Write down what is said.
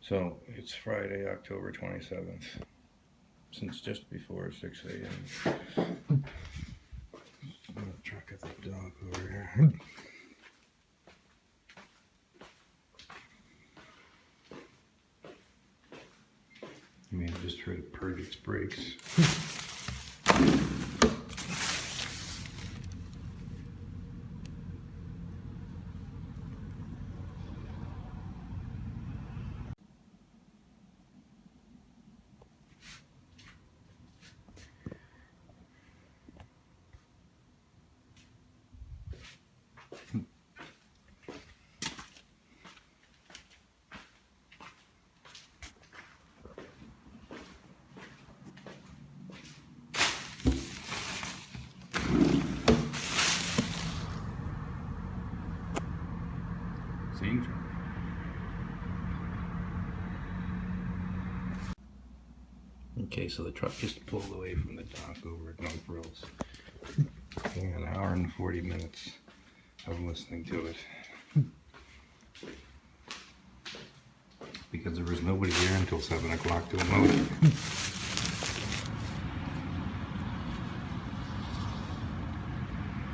So it's Friday, October 27th, since just before 6 a.m. I'm gonna truck at the dog over here. I mean, just try to purge its brakes. Same truck. Okay, so the truck just pulled away from the dock over at N0FR1LL5. An hour and 40 minutes of listening to it. Because there was nobody here until 7 o'clock to unload it.